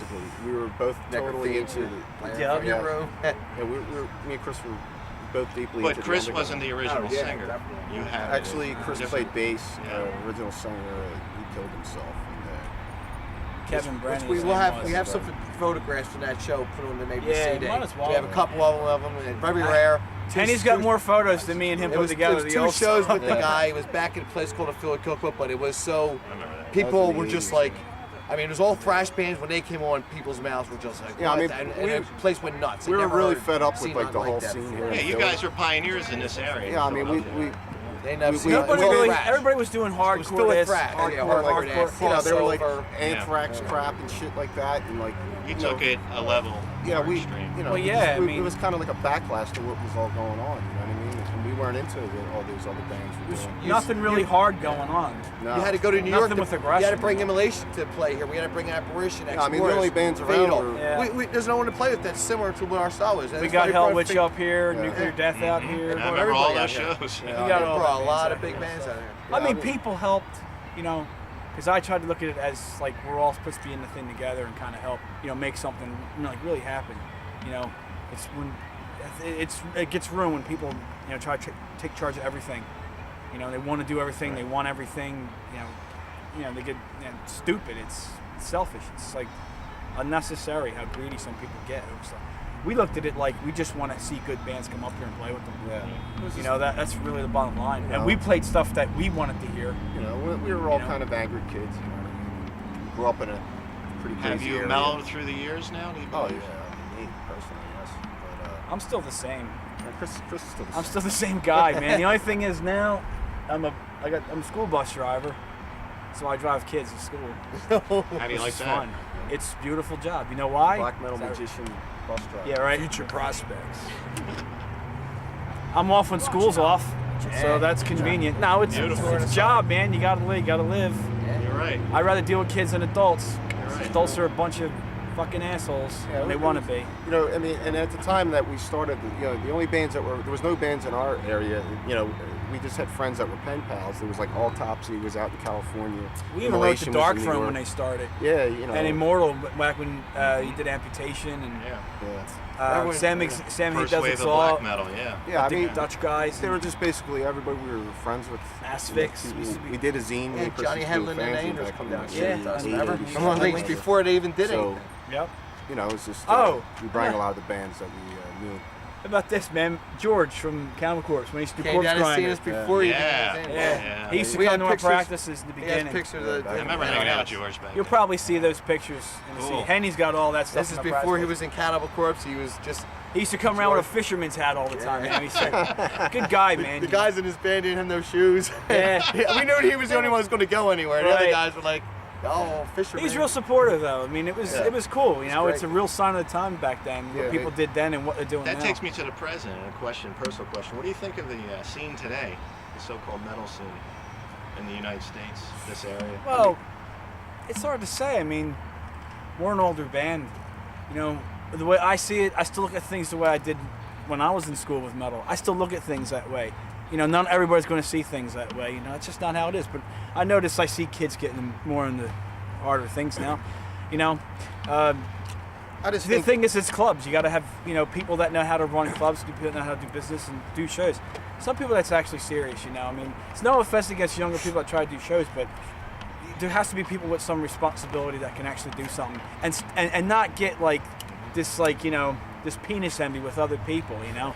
We were both totally into the room. me and Chris were both deeply But into Chris the wasn't the original singer. Definitely. You had Actually, Chris played bass. Yeah. Original singer, he killed himself. Kevin Brennan. We have some photographs from that show put on the maybe CD. might as well. We have a couple of them, and very rare. Henny's got more photos than me and him put together. It was two shows with the guy. It was back in a place called the Phila Cookbook, but it was so people were just like. I mean, it was all thrash bands. When they came on, people's mouths were just like, I mean, and the place went nuts. We were really fed up with like the whole scene here. Yeah, you guys were pioneers in this area. Yeah, I mean, everybody was doing hardcore this, hardcore. You know, they were like Anthrax crap and shit like that, and like you took it a level. Yeah, it was kind of like a backlash to what was all going on. You know what I mean? And we weren't into all those other bands. Nothing really hard going on. No. You had to go to New York. With aggression. You had to bring Immolation to play here. We had to bring Apparition. I mean, the only bands around. There's no one to play with that's similar to what our style is. We got Hell Witch up here, Nuclear Death out here. I remember all those shows. We got a lot of big bands out here. I mean, people helped, you know, because I tried to look at it as like we're all supposed to be in the thing together and kind of help, you know, make something, you know, like really happen. You know, it gets ruined when people, you know, try to take charge of everything. You know, they want to do everything, they want everything. You know, they get stupid. It's selfish. It's like unnecessary how greedy some people get. We looked at it like we just want to see good bands come up here and play with them. Yeah. You know, that's really the bottom line. And we played stuff that we wanted to hear. You know, we were all kind of angry kids. You know, we grew up in a pretty crazy Have you area. mellowed through the years now? Oh yeah, me personally, yes. But, I'm still the same. Chris is still the same. I'm still the same guy, man. The only thing is now, I'm a school bus driver, so I drive kids to school. How do you like that? Fun. It's a beautiful job. You know why? Black metal magician bus driver. Yeah, right. Future prospects. I'm off when school's off, so that's convenient. No, it's a job, man. You gotta live. You're right. I'd rather deal with kids than adults. You're right. Adults are a bunch of fucking assholes. Yeah, they want to be. You know, I mean, and at the time that we started, you know, the only bands there was no bands in our area. You know, we just had friends that were pen pals. There was like Autopsy was out in California. We even wrote the Dark Throne Throne when they started. Yeah, you know. And Immortal back when he did Amputation and Sam he does it all. Black metal, Yeah, I mean, Dutch guys. They were just basically everybody we were friends with. Asphyx. We did a zine. Yeah, Johnny Hedlund and Anders come down. Yeah, I think before they even did anything. Yep. You know, it's just we bring a lot of the bands that we knew. How about this, man? George from Cannibal Corpse when he used to do Came Corpse down and seen Grinder. us before you Yeah. He used to come to our practices in the beginning. I remember hanging out with George back You'll probably see those pictures in the scene. Henny's got all that stuff. This is before he was in Cannibal Corpse. He was just. He used to come around with a fisherman's hat all the time. Man. He said, "Good guy, man." The guys in his band didn't have no shoes. Yeah. We knew he was the only one who was going to go anywhere. The other guys were like, "Oh, fisherman." He's real supportive, though. I mean, it was cool. You know, it's a real sign of the time back then. What people did then and what they're doing now. That takes me to the present. Personal question. What do you think of the scene today, the so-called metal scene in the United States, this area? Well, it's hard to say. I mean, we're an older band. You know, the way I see it, I still look at things the way I did when I was in school with metal. I still look at things that way. You know, not everybody's going to see things that way. You know, it's just not how it is. But I notice I see kids getting more into harder things now. You know, the thing is, it's clubs. You got to have, you know, people that know how to run clubs, people that know how to do business and do shows. Some people that's actually serious. You know, I mean, it's no offense against younger people that try to do shows, but there has to be people with some responsibility that can actually do something and not get like this, like, you know, this penis envy with other people. You know.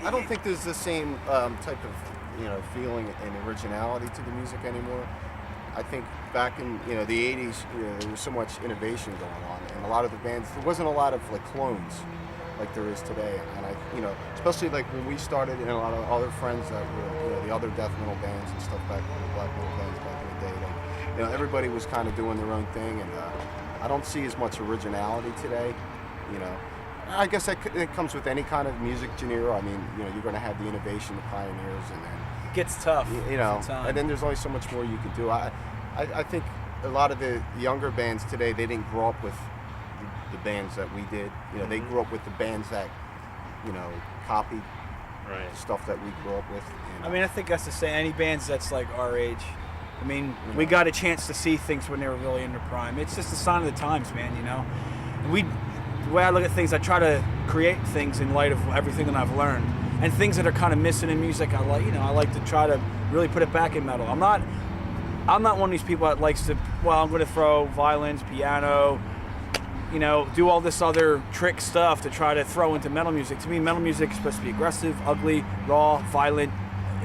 I don't think there's the same type of, you know, feeling and originality to the music anymore. I think back in, you know, the 80s, you know, there was so much innovation going on, and a lot of the bands, there wasn't a lot of like clones like there is today. And I, you know, especially like when we started, and a lot of other friends that were, you know, the other death metal bands and stuff back, the black metal bands back in the day, like, you know, everybody was kind of doing their own thing, and I don't see as much originality today, you know. I guess it comes with any kind of music genre. I mean, you know, you're going to have the innovation, the pioneers, and then It gets tough. You know, and then there's only so much more you can do. I think a lot of the younger bands today, they didn't grow up with the bands that we did. You know, they grew up with the bands that, you know, copied the stuff that we grew up with. I mean, I think that's to say any bands that's like our age, I mean, we got a chance to see things when they were really in their prime. It's just a sign of the times, man, you know. The way I look at things, I try to create things in light of everything that I've learned. And things that are kind of missing in music, I like to try to really put it back in metal. I'm not one of these people that likes to, well, I'm going to throw violins, piano, you know, do all this other trick stuff to try to throw into metal music. To me, metal music is supposed to be aggressive, ugly, raw, violent,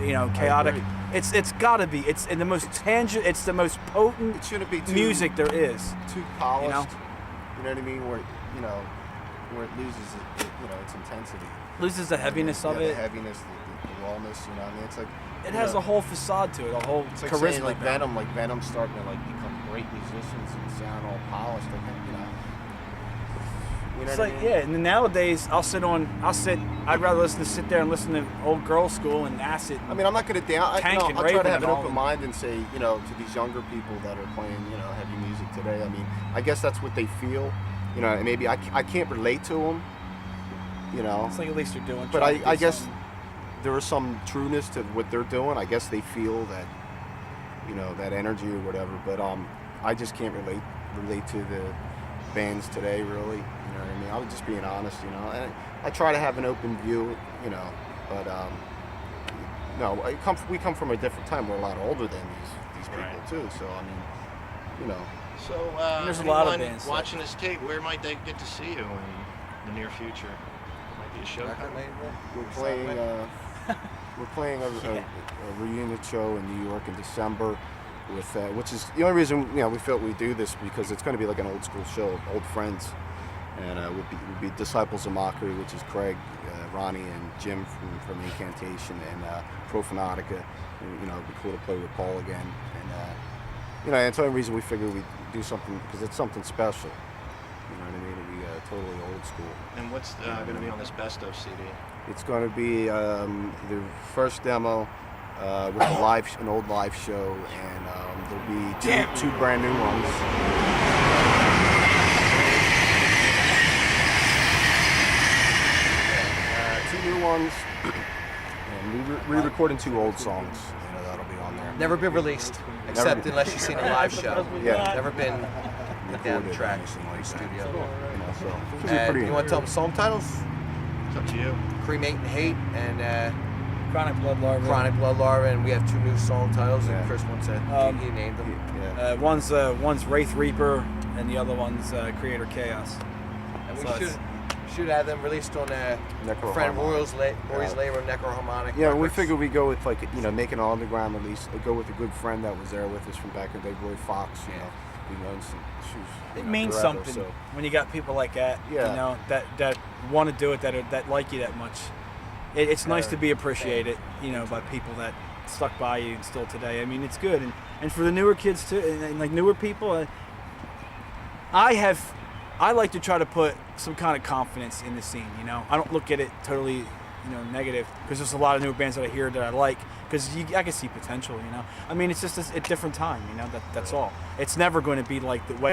you know, chaotic. It's got to be. It's in the most tangent. It's the most potent. It shouldn't be music there is. Too polished. You know what I mean? Where it loses, its intensity. Loses the heaviness of it. The heaviness, the rawness. You know, what I mean, it's like it has a whole facade to it, a whole it's like charisma. Saying, like Venom's starting to become great musicians and sound all polished. It's like, and then nowadays I'd rather sit there and listen to old girls' school and acid. I mean, I'm not going to I'll try to have an open mind and say, to these younger people that are playing, heavy music today. I mean, I guess that's what they feel, and maybe I can't relate to them, It's like at least they're doing. But I guess there is some trueness to what they're doing. I guess they feel that, that energy or whatever. But I just can't relate to the bands today, really. You know what I mean? I was just being honest, and I try to have an open view, but no, we come from a different time. We're a lot older than these people too. So I mean, So there's a lot of bands watching this tape. Where might they get to see you in the near future? Might be a show coming. We're playing a reunion show in New York in December. Which is the only reason we felt we do this, because it's going to be like an old school show, old friends, and we'd be Disciples of Mockery, which is Craig, Ronnie, and Jim from Incantation, and Profanatica. And, it'd be cool to play with Paul again, and it's the only reason we figured we'd do something, because it's something special. You know what I mean? It'd be totally old school. And what's going to be on this best of CD? It's going to be the first demo. With an old live show, and there'll be two brand new ones. Two new ones, and re-recording two old songs. That'll be on there. Never been released, except unless you've seen a live show. Yeah. Never been down the track in the studio. You want to tell them song titles? It's up to you. Cremate and Hate, and Chronic Blood Larva. Chronic Blood Larva, and we have two new song titles, and Chris wants to he named them. One's Wraith Reaper, and the other one's Creator Chaos. And we should have them released on friend Rory's label, Necroharmonic. Yeah, we figured we'd go with making an underground release. Go with a good friend that was there with us from back in the day, Roy Fox. It means something when you got people like that. Yeah. That want to do it, that like you that much. It's nice to be appreciated, by people that stuck by you and still today. I mean, it's good, and for the newer kids too, and like newer people, I like to try to put some kind of confidence in the scene. I don't look at it totally, negative, because there's a lot of newer bands that I hear that I like, because I can see potential. I mean, it's just a different time. That's all. It's never going to be like the way.